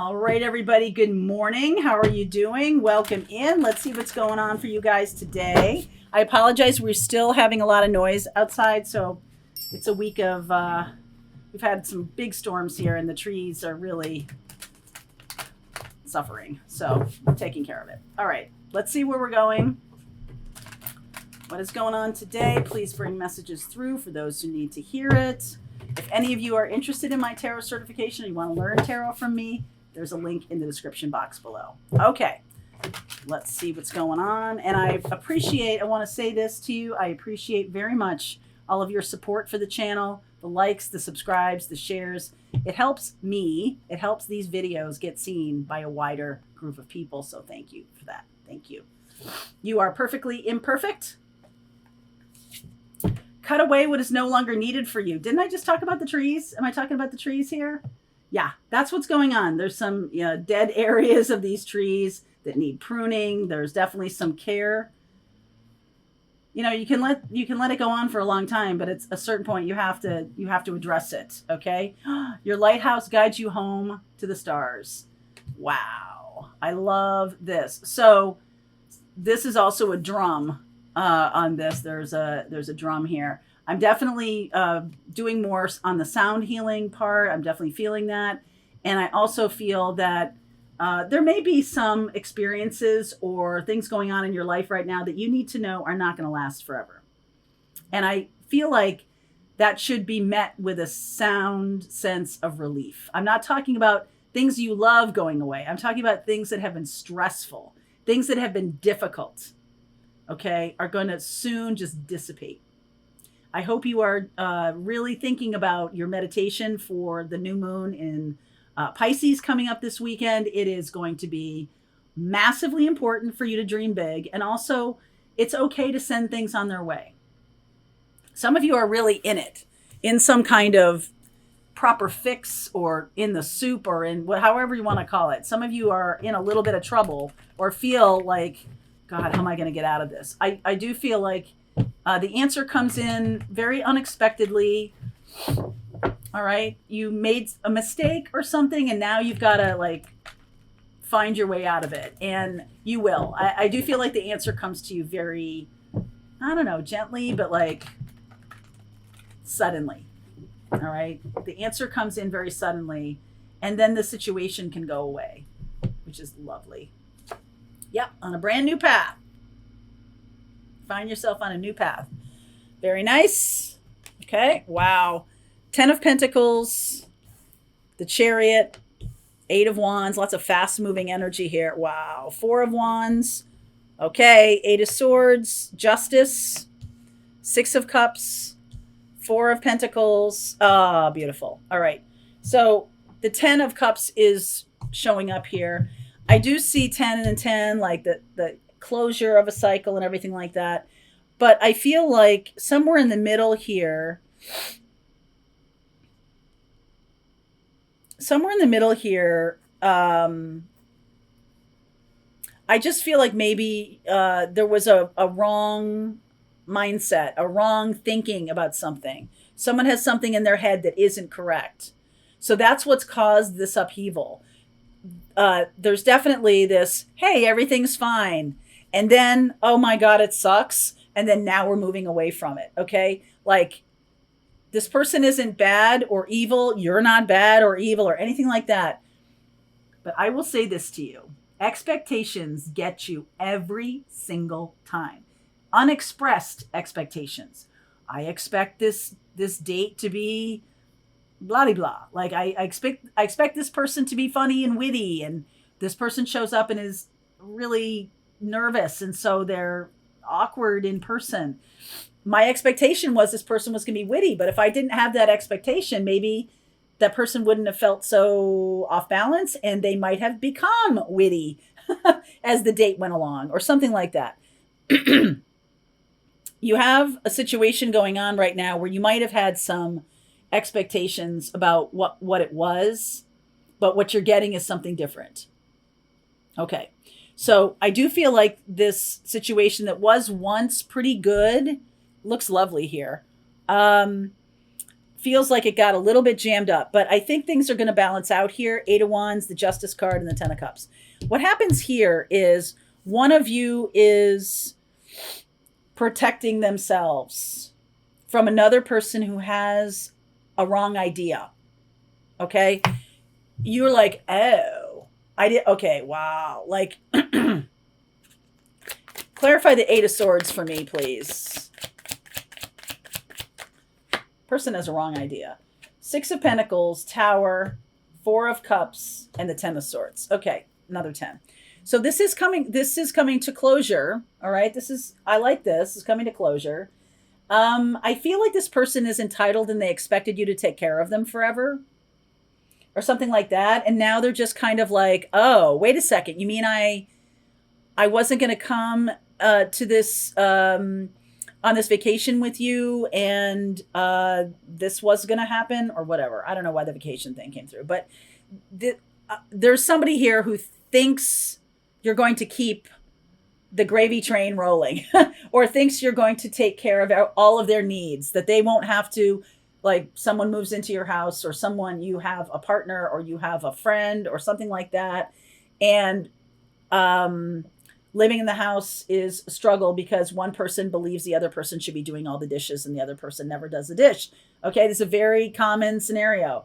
All right, everybody. Good morning. How are you doing? Welcome in. Let's see what's going on for you guys today. I apologize. We're still having a lot of noise outside. So it's a week of, we've had some big storms here and the trees are really suffering. So I'm taking care of it. All right. Let's see where we're going. What is going on today? Please bring messages through for those who need to hear it. If any of you are interested in my tarot certification and you want to learn tarot from me, there's a link in the description box below. Okay, let's see what's going on. And I want to say this to you. I appreciate very much all of your support for the channel, the likes, the subscribes, the shares. It helps me. It helps these videos get seen by a wider group of people. So thank you for that. Thank you. You are perfectly imperfect. Cut away what is no longer needed for you. Didn't I just talk about the trees? Am I talking about the trees here? Yeah, that's what's going on. There's some dead areas of these trees that need pruning. There's definitely some care. You can let it go on for a long time, but at a certain point you have to address it. Okay, your lighthouse guides you home to the stars. Wow, I love this. So this is also a drum. On this, there's a drum here. I'm definitely doing more on the sound healing part. I'm definitely feeling that. And I also feel that there may be some experiences or things going on in your life right now that you need to know are not going to last forever. And I feel like that should be met with a sound sense of relief. I'm not talking about things you love going away. I'm talking about things that have been stressful, things that have been difficult. Okay, are going to soon just dissipate. I hope you are really thinking about your meditation for the new moon in Pisces coming up this weekend. It is going to be massively important for you to dream big. And also, it's okay to send things on their way. Some of you are really in it, in some kind of proper fix or in the soup or in however you want to call it. Some of you are in a little bit of trouble or feel like, God, how am I going to get out of this? I do feel like the answer comes in very unexpectedly. All right. You made a mistake or something, and now you've got to find your way out of it. And you will. I do feel like the answer comes to you very, I don't know, gently, but suddenly. All right. The answer comes in very suddenly, and then the situation can go away, which is lovely. Yep, on a brand new path. Find yourself on a new path. Very nice. Okay, wow. 10 of Pentacles, the Chariot, 8 of Wands, lots of fast-moving energy here. Wow. 4 of Wands. Okay, 8 of Swords, Justice, 6 of Cups, 4 of Pentacles. Ah, beautiful. All right. So the 10 of Cups is showing up here. I do see 10 and 10, like the closure of a cycle and everything like that. But I feel like somewhere in the middle here, I just feel like maybe there was a wrong mindset, a wrong thinking about something. Someone has something in their head that isn't correct. So that's what's caused this upheaval. There's definitely this, hey, everything's fine. And then, oh my God, it sucks. And then now we're moving away from it. Okay. Like this person isn't bad or evil. You're not bad or evil or anything like that. But I will say this to you. Expectations get you every single time. Unexpressed expectations. I expect this date to be blah, blah, blah. Like I expect this person to be funny and witty, and this person shows up and is really nervous. And so they're awkward in person. My expectation was this person was going to be witty, but if I didn't have that expectation, maybe that person wouldn't have felt so off balance and they might have become witty as the date went along or something like that. You have a situation going on right now where you might have had some expectations about what it was, but what you're getting is something different. Okay. So I do feel like this situation that was once pretty good looks lovely here. feels like it got a little bit jammed up, but I think things are going to balance out here. 8 of Wands, the Justice card, and the 10 of Cups. What happens here is one of you is protecting themselves from another person who has a wrong idea. Okay? You're like, oh, I did. Okay, wow. Like, clarify the 8 of Swords for me, please. Person has a wrong idea. 6 of Pentacles, Tower, 4 of Cups, and the 10 of Swords. Okay, another 10. So this is coming to closure. All right. I like this. It's coming to closure. I feel like this person is entitled and they expected you to take care of them forever or something like that. And now they're just kind of like, oh, wait a second. You mean I wasn't going to come to this, on this vacation with you and this was going to happen or whatever. I don't know why the vacation thing came through, but there's somebody here who thinks you're going to keep the gravy train rolling or thinks you're going to take care of all of their needs, that they won't have to, like someone moves into your house or someone, you have a partner or you have a friend or something like that. And living in the house is a struggle because one person believes the other person should be doing all the dishes and the other person never does the dish. Okay, this is a very common scenario.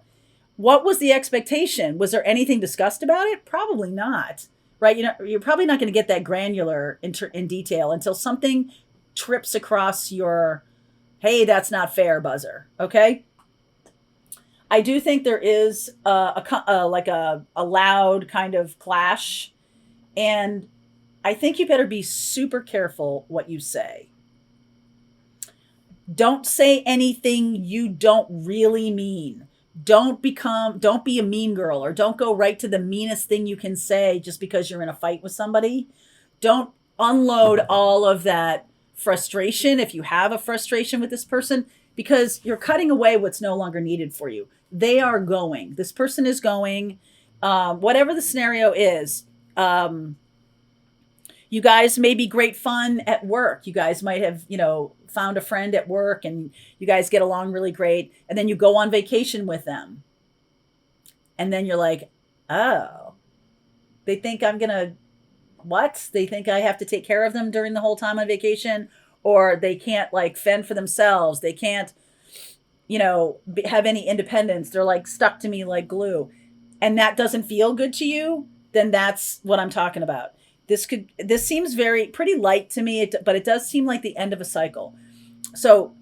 What was the expectation? Was there anything discussed about it? Probably not. Right? You're probably not going to get that granular in detail until something trips across your, hey, that's not fair buzzer. Okay. I do think there is a loud kind of clash. And I think you better be super careful what you say. Don't say anything you don't really mean. Don't be a mean girl, or don't go right to the meanest thing you can say just because you're in a fight with somebody. Don't unload all of that frustration if you have a frustration with this person, because you're cutting away what's no longer needed for you. They are going. This person is going. Whatever the scenario is, you guys may be great fun at work. You guys might have, found a friend at work and you guys get along really great. And then you go on vacation with them. And then you're like, oh, they think I'm going to, what? They think I have to take care of them during the whole time on vacation, or they can't like fend for themselves. They can't, have any independence. They're like stuck to me like glue. And that doesn't feel good to you. Then that's what I'm talking about. This seems pretty light to me, but it does seem like the end of a cycle. So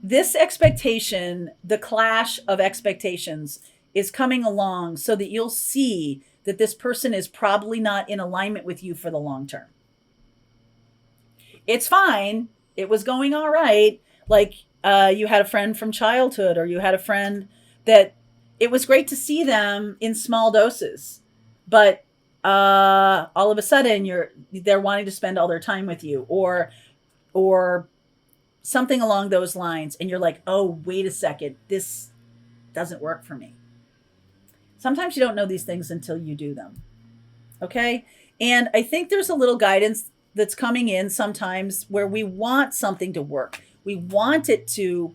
this expectation, the clash of expectations, is coming along so that you'll see that this person is probably not in alignment with you for the long term. It's fine. It was going all right. Like you had a friend from childhood, or you had a friend that it was great to see them in small doses, but all of a sudden they're wanting to spend all their time with you, or something along those lines. And you're like, oh, wait a second. This doesn't work for me. Sometimes you don't know these things until you do them. Okay. And I think there's a little guidance that's coming in sometimes where we want something to work. We want it to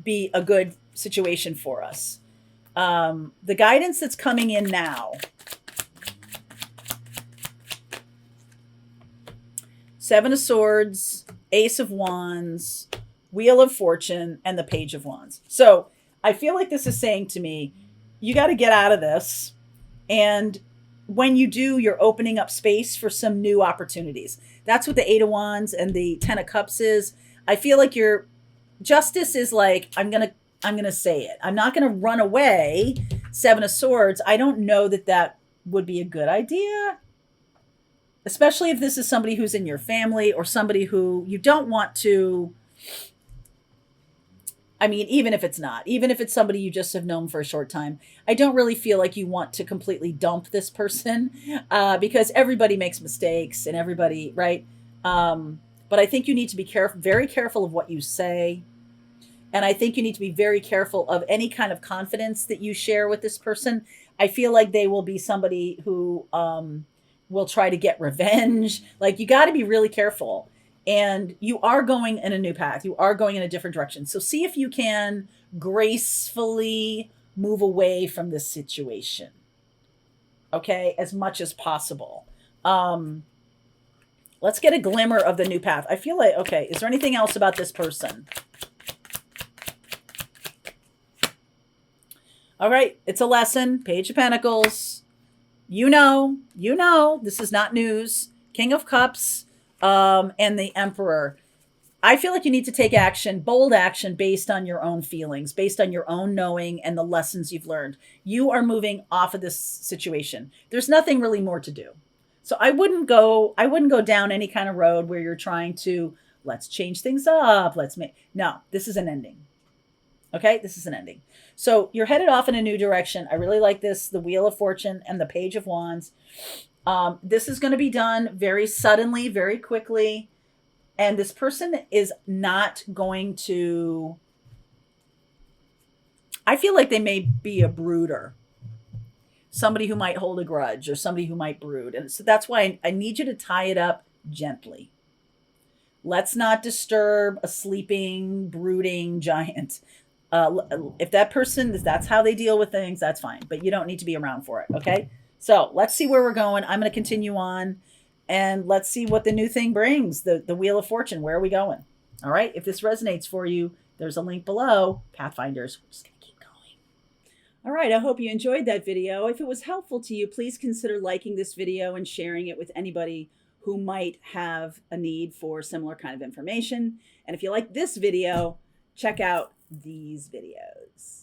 be a good situation for us. The guidance that's coming in now, 7 of Swords, Ace of Wands, Wheel of Fortune, and the Page of Wands. So I feel like this is saying to me, you got to get out of this. And when you do, you're opening up space for some new opportunities. That's what the 8 of Wands and the 10 of Cups is. I feel like your justice is like, I'm going to say it. I'm not going to run away. 7 of Swords. I don't know that would be a good idea. Especially if this is somebody who's in your family or somebody who you don't want to, even if it's somebody you just have known for a short time, I don't really feel like you want to completely dump this person because everybody makes mistakes and everybody, right? But I think you need to be very careful of what you say. And I think you need to be very careful of any kind of confidence that you share with this person. I feel like they will be somebody who will try to get revenge. Like, you got to be really careful. And you are going in a new path. You are going in a different direction. So see if you can gracefully move away from this situation. Okay, as much as possible. Let's get a glimmer of the new path. I feel like, okay, is there anything else about this person? All right, it's a lesson. Page of Pentacles. You know, this is not news. King of Cups, and the Emperor. I feel like you need to take action, bold action, based on your own feelings, based on your own knowing and the lessons you've learned. You are moving off of this situation. There's nothing really more to do. So I wouldn't go down any kind of road where you're trying to, let's change things up. No, this is an ending. Okay, this is an ending. So you're headed off in a new direction. I really like this, the Wheel of Fortune and the Page of Wands. This is going to be done very suddenly, very quickly. And this person is not going to, I feel like they may be a brooder. Somebody who might hold a grudge or somebody who might brood. And so that's why I need you to tie it up gently. Let's not disturb a sleeping, brooding giant. If that person, that's how they deal with things, that's fine. But you don't need to be around for it, okay? So let's see where we're going. I'm going to continue on. And let's see what the new thing brings. The Wheel of Fortune. Where are we going? All right. If this resonates for you, there's a link below. Pathfinders. We're just going to keep going. All right. I hope you enjoyed that video. If it was helpful to you, please consider liking this video and sharing it with anybody who might have a need for similar kind of information. And if you like this video, check out these videos.